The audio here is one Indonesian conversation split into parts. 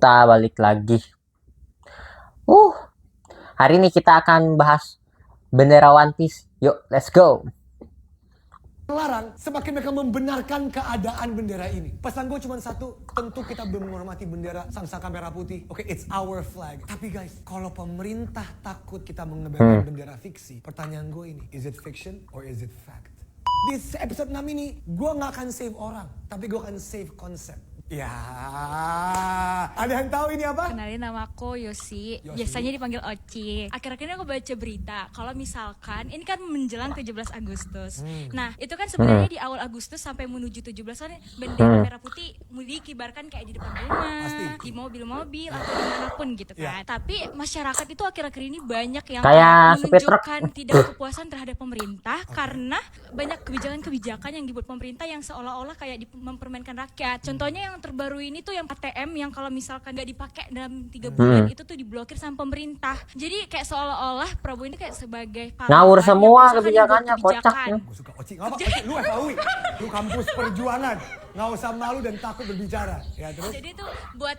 kita balik lagi. Hari ini kita akan bahas bendera One Piece. Yuk, let's go. Melarang semakin mereka membenarkan keadaan bendera ini. Pesan gue cuma satu, tentu kita menghormati bendera Sangsaka Merah Putih. Oke, it's our flag. Tapi guys, kalau pemerintah takut kita mengebarkan bendera fiksi, pertanyaan gue ini, is it fiction or is it fact? Di episode 6 ini, gue gak akan save orang, tapi gue akan save konsep. Ya, ada yang tahu ini apa? Kenalin, nama aku Yosi. Biasanya dipanggil Oci. Akhir-akhir ini aku baca berita kalau misalkan ini kan menjelang 17 Agustus. Nah, itu kan sebenarnya di awal Agustus sampai menuju 17 kan bendera merah putih dikibarkan kayak di depan rumah, Pasti. di mobil-mobil atau dimanapun gitu kan. Tapi masyarakat itu akhir-akhir ini banyak yang Kayak supir truk. menunjukkan tidak kepuasan terhadap pemerintah karena banyak kebijakan-kebijakan yang dibuat pemerintah yang seolah-olah kayak mempermainkan rakyat. Contohnya yang terbaru ini tuh yang ATM yang kalau misalkan nggak dipakai dalam 3 bulan itu tuh diblokir sama pemerintah. Jadi kayak seolah-olah Prabowo ini kayak sebagai Ngawur pahlawan semua yang misalkan kebijakannya, dibuat kocak ya. Gue suka Oci, ngapa Oci? Lu FAUI, lu kampus perjuangan. Nggak usah malu dan takut berbicara. Ya terus? Jadi itu buat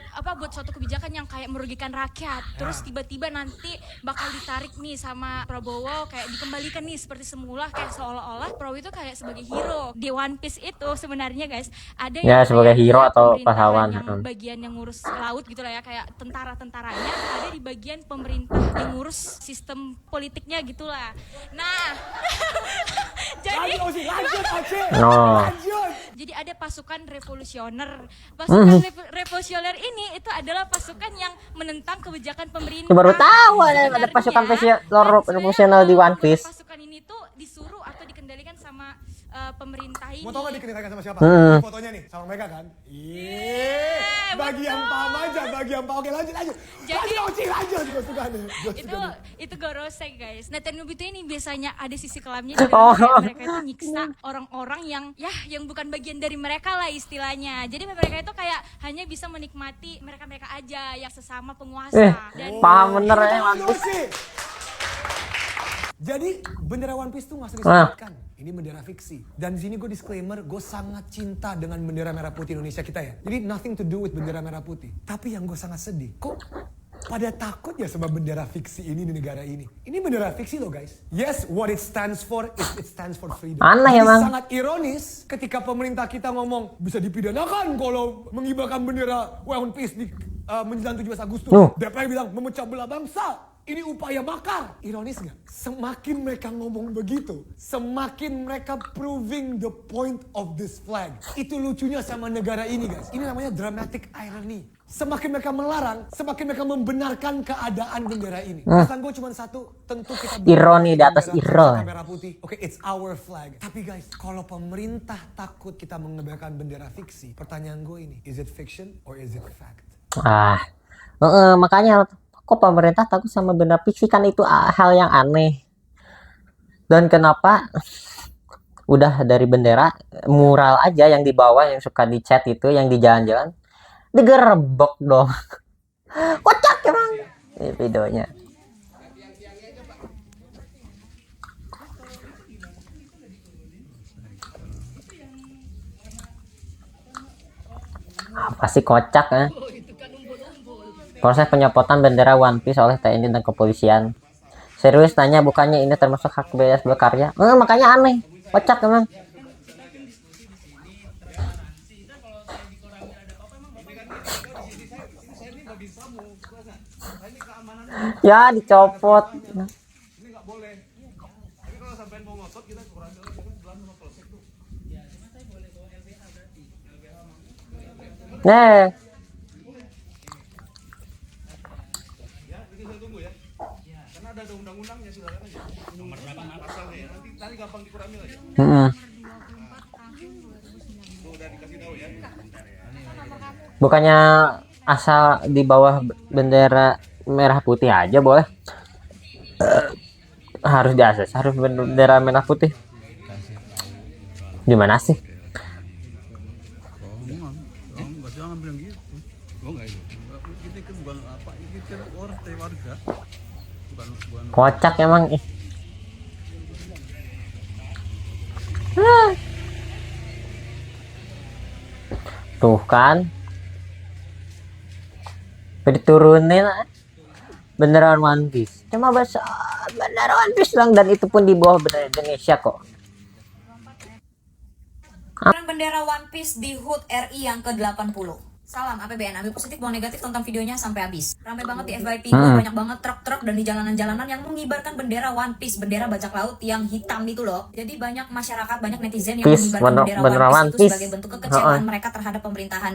suatu kebijakan yang kayak merugikan rakyat. Terus tiba-tiba nanti bakal ditarik nih sama Prabowo kayak dikembalikan nih seperti semula, kayak seolah-olah Prabowo itu kayak sebagai hero. Di One Piece itu sebenarnya guys, ada Ya, yang sebagai kayak hero atau pemerintahan pahlawan. yang bagian yang ngurus laut gitu lah ya, kayak tentara-tentaranya, ada di bagian pemerintah yang ngurus sistem politiknya gitulah. Nah, jadi Lanjut Oci. Oh. Lanjut. jadi ada pasukan revolusioner. Pasukan revolusioner ini itu adalah pasukan yang menentang kebijakan pemerintah. Baru tahu ada Sebenarnya, pasukan kan revolusioner di One Piece. Pasukan ini tuh disuruh atau dikendalikan sama pemerintah ini. Mau tau gak dikendalikan sama siapa? Fotonya nih, sama mereka kan? Bagi yang paham aja, bagi yang paham. Oke lanjut. Jadi- Lanjut Oci, lanjut. Gue suka nih. itu gorosei guys. Nah, Tenryubito ini biasanya ada sisi kelamnya di dalam kayak mereka itu nyiksa orang-orang yang bukan bagian dari mereka lah istilahnya. Jadi mereka itu kayak hanya bisa menikmati mereka-mereka aja yang sesama penguasa. Dan Paham bener ya One Piece. Oci. Jadi bendera One Piece tuh gak usah disebutkan. Ini bendera fiksi. Dan di sini gue disclaimer, gue sangat cinta dengan bendera merah putih Indonesia kita ya. Jadi nothing to do with bendera merah putih. Tapi yang gue sangat sedih, kok pada takut ya sama bendera fiksi ini di negara ini. Ini bendera fiksi loh guys. Yes, what it stands for is it stands for freedom. Aneh Jadi emang. sangat ironis ketika pemerintah kita ngomong bisa dipidanakan kalau mengibarkan bendera One Piece di menjelang 17 Agustus. DPR bilang memecah belah bangsa. Ini upaya makar. Ironis gak? Semakin mereka ngomong begitu, semakin mereka proving the point of this flag. Itu lucunya sama negara ini guys. Ini namanya dramatic irony. Semakin mereka melarang, semakin mereka membenarkan keadaan bendera ini. Pesan gue cuma satu, tentu kita Ironi di atas ironi. merah putih. Oke, it's our flag. Tapi guys, kalau pemerintah takut kita mengebarkan bendera fiksi, pertanyaan gue ini, is it fiction or is it fact? Makanya kok pemerintah takut sama bendera fiksi, kan itu hal yang aneh. Dan kenapa udah dari bendera mural aja yang di bawah yang suka dicat itu, yang di jalan-jalan digerebek dong. Kocak emang ini videonya. Apa sih kocak ya? Proses penyopotan bendera One Piece oleh TNI dan kepolisian. Serius nanya, bukannya ini termasuk hak bebas berkarya? Makanya aneh, kocak emang. Ya dicopot. Nah, Ada undang-undangnya, silakan aja. Nomor berapa pasalnya ya? Nanti gampang dikurangi lagi. Udah dikasih tahu ya. bukannya asal di bawah bendera merah putih aja boleh? Harus di atas, harus bendera merah putih. Gimana sih? Jangan bilang gitu. Kita kan bukan apa, kita orang warga. Bukan Kocak emang. Tuh kan. diturunin beneran One Piece. Cuma bahasa beneran One Piece lang, dan itu pun di bawah bendera Indonesia kok. Bendera One Piece di HUT RI yang ke-80. Salam APBN, ambil positif buang negatif, tonton videonya sampai habis. Ramai banget di FYP gue, banyak banget truk-truk dan di jalanan-jalanan yang mengibarkan bendera One Piece, bendera bajak laut yang hitam itu loh. Jadi banyak masyarakat, banyak netizen yang mengibarkan bendera One Piece itu sebagai bentuk kekecewaan mereka terhadap pemerintahan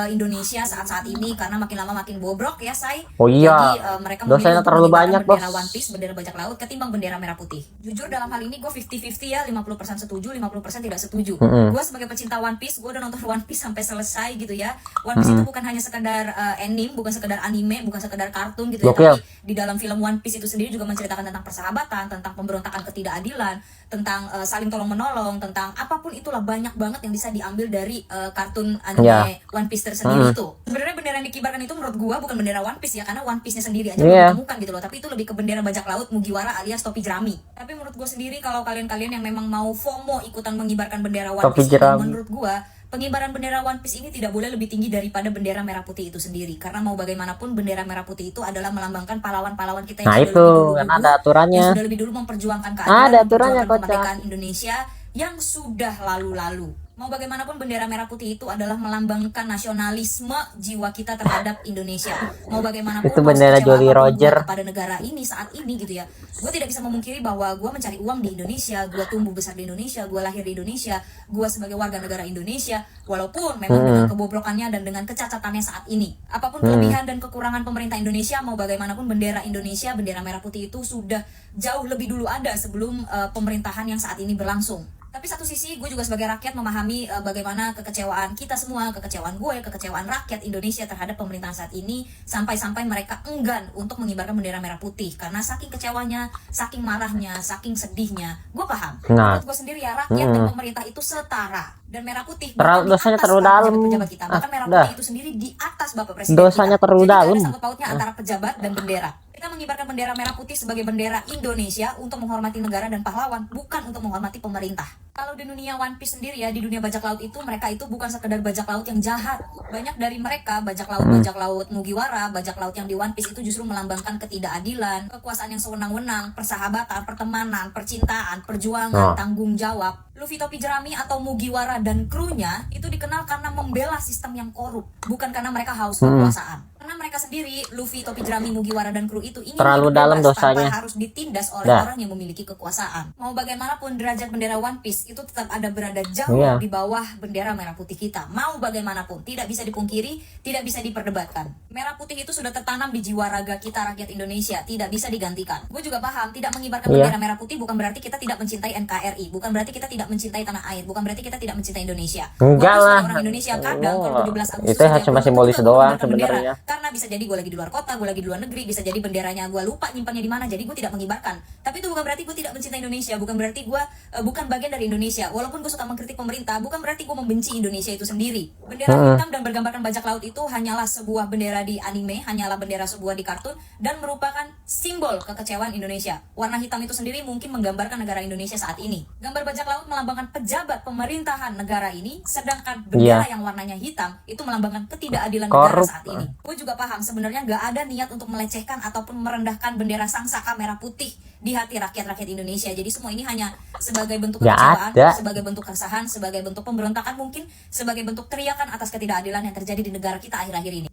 Indonesia saat ini, karena makin lama makin bobrok ya, say. Oh iya. Jadi mereka dosanya memilih terlalu banyak, bendera bos. One Piece, bendera bajak laut ketimbang bendera merah putih. Jujur dalam hal ini gue 50-50 ya, 50% setuju, 50% tidak setuju. Gue sebagai pecinta One Piece, gue udah nonton One Piece sampai selesai gitu ya. One Piece itu bukan hanya sekedar anime, bukan sekedar anime, bukan sekedar kartun gitu ya, tapi di dalam film One Piece itu sendiri juga menceritakan tentang persahabatan, tentang pemberontakan ketidakadilan, tentang saling tolong menolong, tentang apapun itulah, banyak banget yang bisa diambil dari kartun anime One Piece tersendiri itu. Sebenarnya bendera yang dikibarkan itu menurut gua bukan bendera One Piece ya, karena One Piece-nya sendiri aja belum ditemukan gitu loh, tapi itu lebih ke bendera bajak laut Mugiwara alias topi jerami. Tapi menurut gua sendiri, kalau kalian-kalian yang memang mau FOMO ikutan mengibarkan bendera One Piece ini, menurut gua pengibaran bendera One Piece ini tidak boleh lebih tinggi daripada bendera merah putih itu sendiri, karena mau bagaimanapun bendera merah putih itu adalah melambangkan pahlawan-pahlawan kita yang sudah lebih dulu kan ada aturannya, yang sudah lebih dulu memperjuangkan keadilan, memperjuangkan kemerdekaan Indonesia yang sudah lalu-lalu. Mau bagaimanapun bendera merah putih itu adalah melambangkan nasionalisme jiwa kita terhadap Indonesia. Mau bagaimanapun itu bendera Jolly Roger kepada negara ini saat ini gitu ya. Gue tidak bisa memungkiri bahwa gue mencari uang di Indonesia, gue tumbuh besar di Indonesia, gue lahir di Indonesia, gue sebagai warga negara Indonesia, walaupun memang dengan kebobrokannya dan dengan kecacatannya saat ini. Apapun kelebihan dan kekurangan pemerintah Indonesia, mau bagaimanapun bendera Indonesia, bendera merah putih itu sudah jauh lebih dulu ada sebelum pemerintahan yang saat ini berlangsung. Tapi satu sisi gue juga sebagai rakyat memahami bagaimana kekecewaan kita semua, kekecewaan gue, kekecewaan rakyat Indonesia terhadap pemerintahan saat ini, sampai-sampai mereka enggan untuk mengibarkan bendera merah putih karena saking kecewanya, saking marahnya, saking sedihnya. Gue paham. Menurut gue sendiri ya, rakyat dan pemerintah itu setara, dan merah putih dosanya terlalu dalam. Pejabat kita, bahkan merah putih itu sendiri di atas Bapak Presiden dosanya kita. terlalu Jadi dalam. ada sangkut pautnya antara pejabat dan bendera. Kita mengibarkan bendera merah putih sebagai bendera Indonesia untuk menghormati negara dan pahlawan, bukan untuk menghormati pemerintah. Kalau di dunia One Piece sendiri ya, di dunia bajak laut itu, mereka itu bukan sekedar bajak laut yang jahat. Banyak dari mereka, bajak laut Mugiwara, bajak laut yang di One Piece itu justru melambangkan ketidakadilan, kekuasaan yang sewenang-wenang, persahabatan, pertemanan, percintaan, perjuangan, tanggung jawab. Luffy topi jerami atau Mugiwara dan krunya itu dikenal karena membela sistem yang korup, bukan karena mereka haus kekuasaan. Karena mereka sendiri, Luffy topi jerami Mugiwara dan kru itu ingin terlalu dalam dosanya, tanpa harus ditindas oleh orang yang memiliki kekuasaan. Mau bagaimanapun derajat bendera One Piece itu tetap ada berada jauh di bawah bendera merah putih kita. Mau bagaimanapun, tidak bisa dipungkiri, tidak bisa diperdebatkan. Merah putih itu sudah tertanam di jiwa raga kita rakyat Indonesia, tidak bisa digantikan. Gue juga paham, tidak mengibarkan bendera merah putih bukan berarti kita tidak mencintai NKRI, bukan berarti kita tidak mencintai tanah air, bukan berarti kita tidak mencintai Indonesia. Enggak lah, orang Indonesia kadang kalau 17 Agustus itu cuma simbolis doang sebenarnya. Karena bisa jadi gue lagi di luar kota, gue lagi di luar negeri, bisa jadi benderanya gue lupa nyimpannya di mana, jadi gue tidak mengibarkan. Tapi itu bukan berarti gue tidak mencintai Indonesia, bukan berarti gue bukan bagian dari Indonesia. Walaupun gue suka mengkritik pemerintah, bukan berarti gue membenci Indonesia itu sendiri. Bendera hitam dan bergambarkan bajak laut itu hanyalah sebuah bendera di anime, hanyalah bendera sebuah di kartun, dan merupakan simbol kekecewaan Indonesia. Warna hitam itu sendiri mungkin menggambarkan negara Indonesia saat ini. Gambar bajak laut melambangkan pejabat pemerintahan negara ini, sedangkan bendera yang warnanya hitam itu melambangkan ketidakadilan negara saat ini. Gue juga paham sebenarnya gak ada niat untuk melecehkan ataupun merendahkan bendera sang saka merah putih di hati rakyat-rakyat Indonesia. Jadi semua ini hanya sebagai bentuk kekecewaan, sebagai bentuk keresahan, sebagai bentuk pemberontakan mungkin, sebagai bentuk teriakan atas ketidakadilan yang terjadi di negara kita akhir-akhir ini.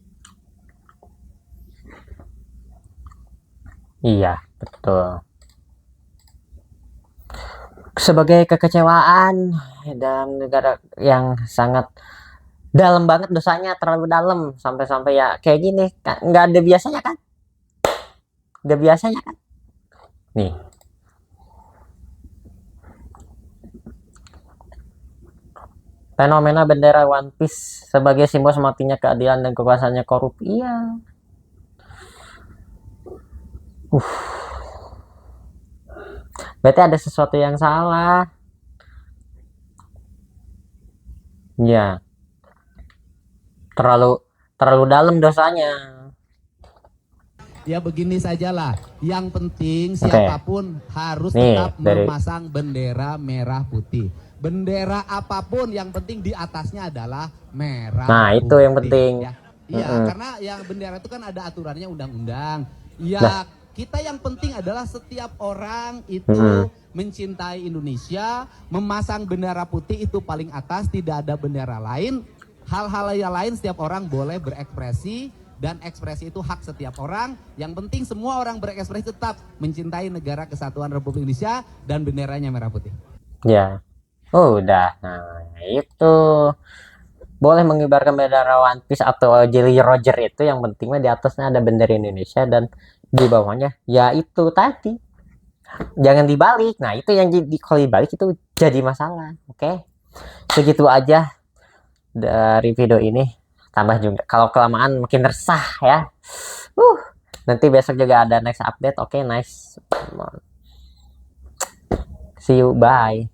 Iya, betul. Sebagai kekecewaan dalam negara yang sangat dalam banget, dosanya terlalu dalam, sampai-sampai ya kayak gini kan, nggak ada biasanya kan, nggak biasanya kan. Nih, fenomena bendera One Piece sebagai simbol sematinya keadilan dan kekuasaannya korup. Iya. Berarti ada sesuatu yang salah. Ya, terlalu dalam dosanya. Ya begini sajalah, yang penting siapapun harus tetap memasang bendera merah putih. Bendera apapun yang penting di atasnya adalah merah putih. Nah, itu yang penting. Ya. Iya, karena yang bendera itu kan ada aturannya undang-undang. Ya, Nah. kita yang penting adalah setiap orang itu mencintai Indonesia, memasang bendera putih itu paling atas, tidak ada bendera lain. Hal-hal yang lain setiap orang boleh berekspresi dan ekspresi itu hak setiap orang. Yang penting semua orang berekspresi tetap mencintai negara kesatuan Republik Indonesia dan benderanya merah putih. Ya. Oh, udah. Nah, itu. Boleh mengibarkan bendera One Piece atau Jolly Roger itu, yang pentingnya di atasnya ada bendera Indonesia dan di bawahnya ya itu tadi. Jangan dibalik. Nah, itu yang kalau dibalik itu jadi masalah. Oke. Segitu aja dari video ini. Tambah juga kalau kelamaan makin resah ya. Nanti besok juga ada next update. Oke, nice. See you, bye.